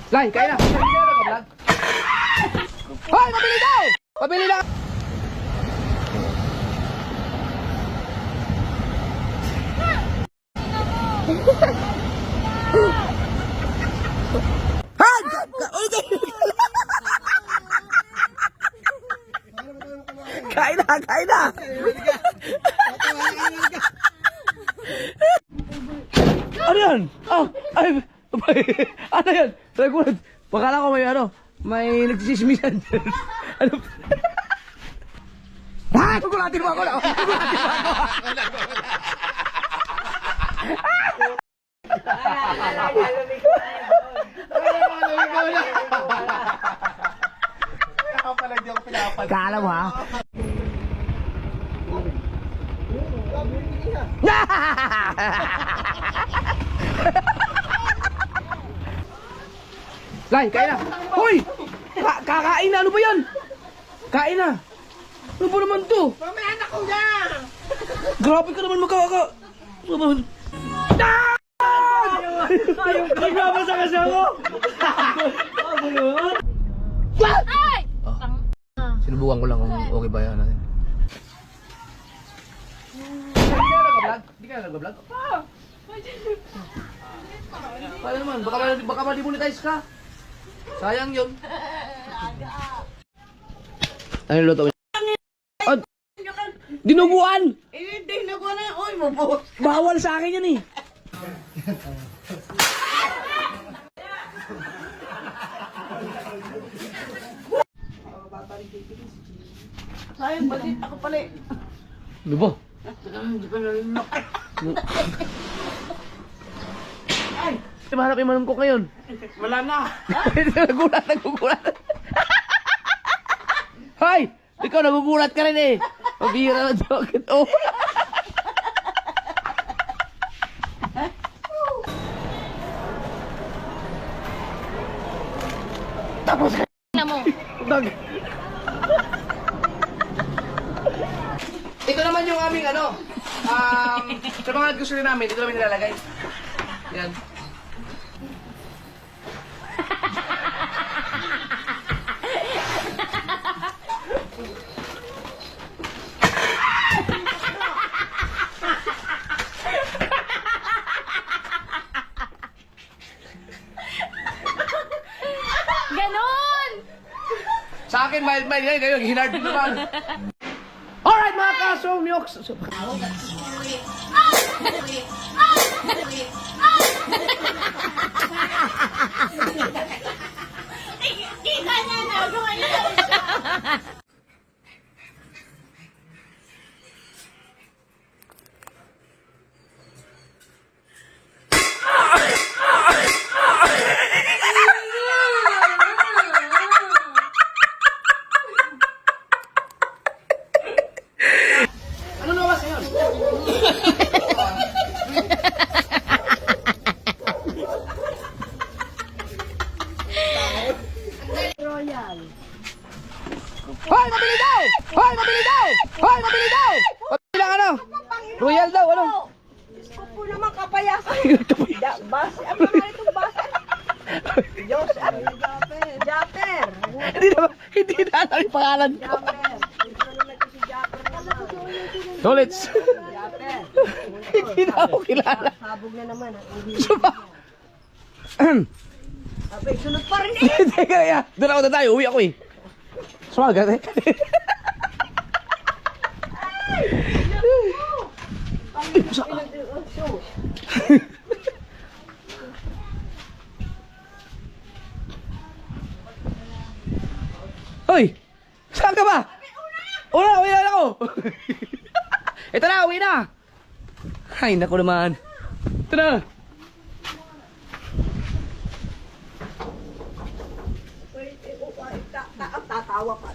Lai, kain na. Hoy, mabili daw! Mabili na! Kain na, kain na! Ano yan? Oh, ay, ano yan? Nagulat. Pakala ko may ano, may nagsisismisan. Ano? Ah, gugulatin mo ako na. Gugulatin mo ako. Kala mo ha? Lai, kain na. Hoy! Kakain na, ano ba yan? Kain na. Ano ba naman to? Mamaya na kuya! Grabe ka naman magkaka... Nagbabasa kasi ako! Ay! Sinubukan ko lang kung okay ba yan natin. Hindi ka na nag-vlog? Paano naman? Baka ma-demonetize ka. Sayang yun. Ano yung luto mo? Oh, dinuguan! Hindi na ko na. Uy, mabos. Bawal sa akin yan eh. Sayang, balit ako pala eh. Ano ba? Hindi pa nalunok. Ay! Mahanap yung manong ko ngayon. Wala na. Nagugulat. Hoy! Ikaw nagugulat ka rin eh. Mabira na joke. Oh. Tapos ka Na mo. Dag. Ito naman yung aming ano. Sa mga gusto rin namin, ito namin nilalagay. Yan. Ganon! Sa akin, mild yan. Kayo, hinard naman. Alright, mga kasomyoks. Kita na na! Gumalaw siya! Ano nawas yun? Royal. Hoy, mabili daw! Hoy, mabili daw! Hoy, mabili daw! Mabili lang ano? Royal daw, ano? Gusto po naman kapayasan. Bas. Ano nga itong bas? Diyos. Japper. Hindi na alam yung pangalan ko. Japper. Gusto naman ito si Japper naman. Solits. Japper. Hindi na ako kilala. Sabog na naman. Suba. Abay, sunod pa rin eh. Teka, ya. Doon ako tayo. Uwi ako eh. Sumagat eh. Hoy! Saan ka ba? Una, uwi na ako. Ito na, uwi na. Ay, naku naman. Ito na. Tatawa pa.